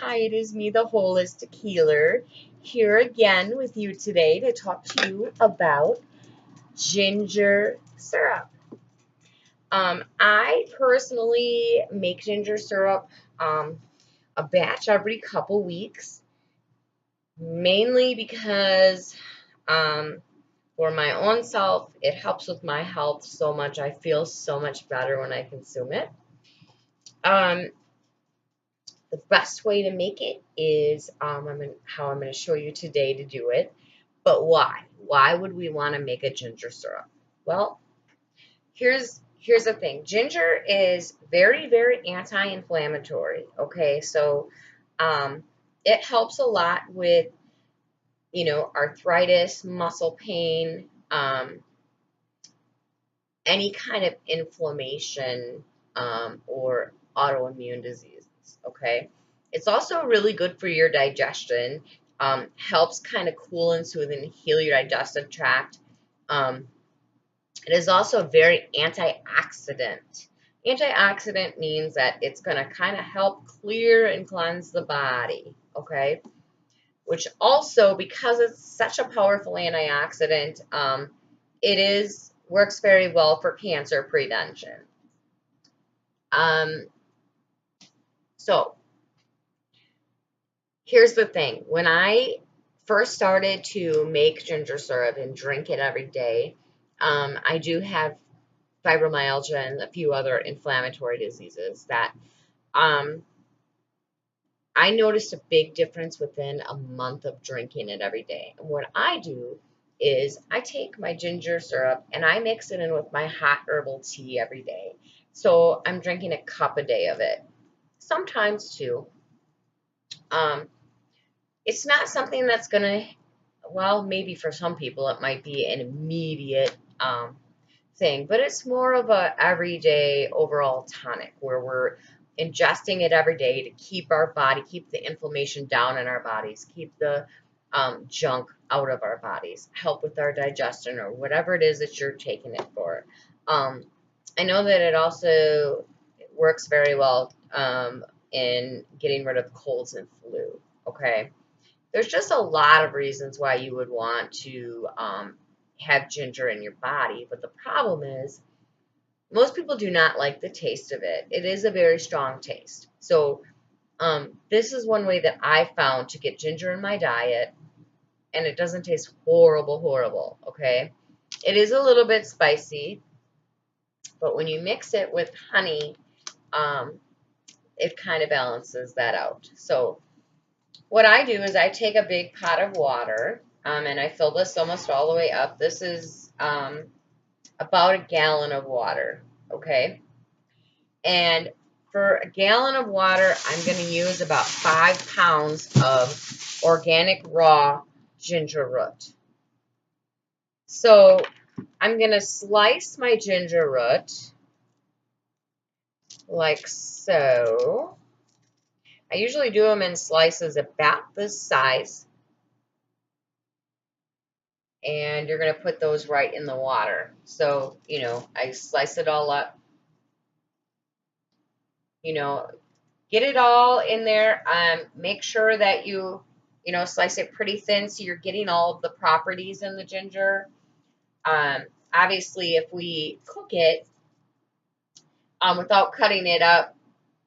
Hi, it is me, the Holistic Healer, here again with you today to talk to you about ginger syrup. I personally make ginger syrup a batch every couple weeks, mainly because for my own self, it helps with my health so much. I feel so much better when I consume it. Um, The best way to make it is how I'm going to show you today to do it. But why? Why would we want to make a ginger syrup? Well, here's the thing. Ginger is very, very anti-inflammatory. Okay, so um, it helps a lot with arthritis, muscle pain, any kind of inflammation or autoimmune diseases. Okay, it's also really good for your digestion. Helps kind of cool and soothe and heal your digestive tract. Um, it is also very antioxidant. Antioxidant means that it's going to kind of help clear and cleanse the body. Okay, which also, because it's such a powerful antioxidant, works very well for cancer prevention. Um, so here's the thing. When I first started to make ginger syrup and drink it every day, I do have fibromyalgia and a few other inflammatory diseases that I noticed a big difference within a month of drinking it every day. And what I do is I take my ginger syrup and I mix it in with my hot herbal tea every day. So I'm drinking a cup a day of it, sometimes two. Um, it's not something that's gonna, well, maybe for some people it might be an immediate thing, but it's more of a everyday overall tonic where we're ingesting it every day to keep our body, keep the inflammation down in our bodies, keep the junk out of our bodies, help with our digestion or whatever it is that you're taking it for. I know that it also works very well in getting rid of colds and flu. Okay, there's just a lot of reasons why you would want to have ginger in your body, but the problem is most people do not like the taste of it. It is a very strong taste. So this is one way that I found to get ginger in my diet, and it doesn't taste horrible, horrible, okay? It is a little bit spicy, but when you mix it with honey, it kind of balances that out. So what I do is I take a big pot of water, and I fill this almost all the way up. This is about a gallon of water, okay? And for a gallon of water, I'm going to use about 5 pounds of organic raw ginger root. So I'm going to slice my ginger root like so. I usually do them in slices about this size. And you're going to put those right in the water. So, I slice it all up. Get it all in there. Make sure that you slice it pretty thin so you're getting all of the properties in the ginger. Obviously, if we cook it without cutting it up,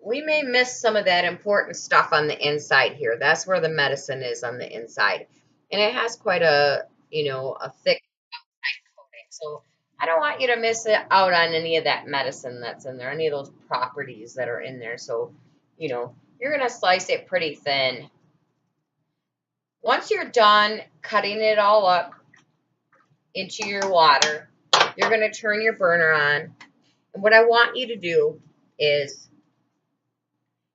we may miss some of that important stuff on the inside here. That's where the medicine is, on the inside. And it has quite a thick coating. So I don't want you to miss out on any of that medicine that's in there, any of those properties that are in there. So, you're going to slice it pretty thin. Once you're done cutting it all up into your water, you're going to turn your burner on. And what I want you to do is,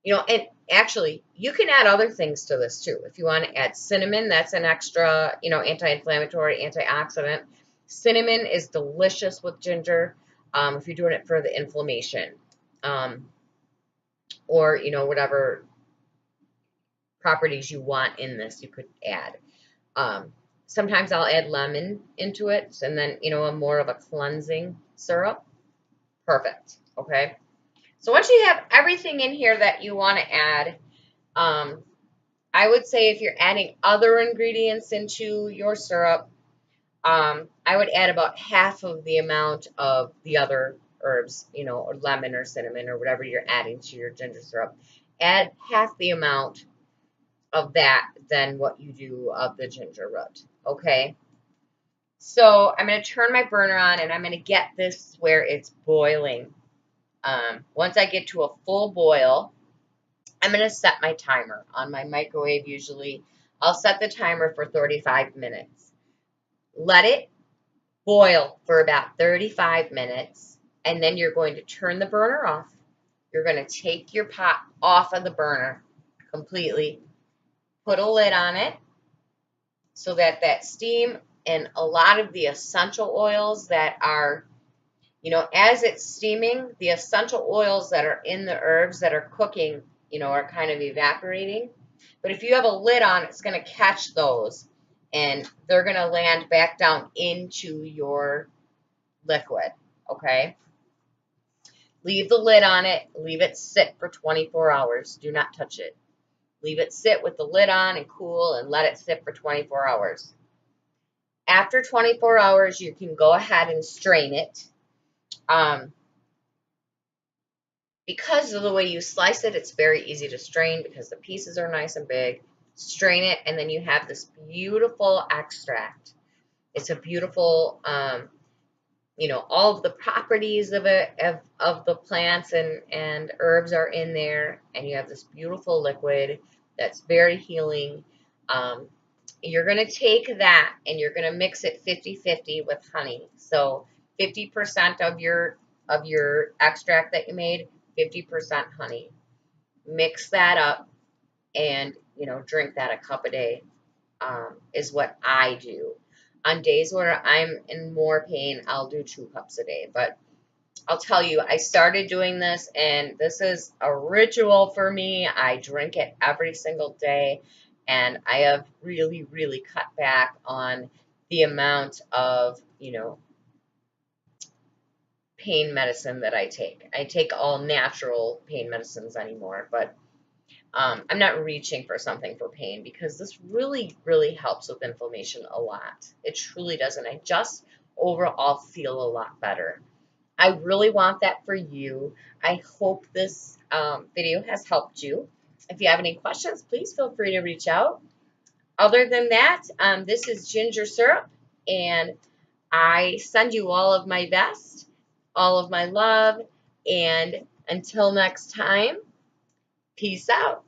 and actually, you can add other things to this too. If you want to add cinnamon, that's an extra, anti-inflammatory, antioxidant. Cinnamon is delicious with ginger if you're doing it for the inflammation. Or, whatever properties you want in this, you could add. Sometimes I'll add lemon into it, and then, a more of a cleansing syrup. Perfect, okay? So once you have everything in here that you want to add, I would say if you're adding other ingredients into your syrup, I would add about half of the amount of the other herbs, you know, or lemon or cinnamon or whatever you're adding to your ginger syrup. Add half the amount of that than what you do of the ginger root. Okay. So I'm going to turn my burner on and I'm going to get this where it's boiling. Once I get to a full boil, I'm going to set my timer on my microwave. Usually I'll set the timer for 35 minutes. Let it boil for about 35 minutes, and then you're going to turn the burner off. You're going to take your pot off of the burner completely, put a lid on it so that that steam and a lot of the essential oils that are, you know, as it's steaming, the essential oils that are in the herbs that are cooking, you know, are kind of evaporating. But if you have a lid on, it's going to catch those and they're going to land back down into your liquid, okay? Leave the lid on it. Leave it sit for 24 hours. Do not touch it. Leave it sit with the lid on and cool and let it sit for 24 hours. After 24 hours, you can go ahead and strain it. Because of the way you slice it, it's very easy to strain because the pieces are nice and big. Strain it, and then you have this beautiful extract. It's a beautiful, you know, all of the properties of it, of the plants and herbs are in there, and you have this beautiful liquid that's very healing. You're going to take that and you're going to mix it 50-50 with honey. So 50% of your extract that you made, 50% honey. Mix that up and, you know, drink that a cup a day, is what I do. On days where I'm in more pain, I'll do 2 cups a day. But I'll tell you, I started doing this, and this is a ritual for me. I drink it every single day, and I have really, really cut back on the amount of, you know, pain medicine that I take. I take all natural pain medicines anymore, but I'm not reaching for something for pain because this really, really helps with inflammation a lot. It truly does, and I just overall feel a lot better. I really want that for you. I hope this video has helped you. If you have any questions, please feel free to reach out. Other than that, this is ginger syrup, and I send you all of my best, all of my love, and until next time, peace out.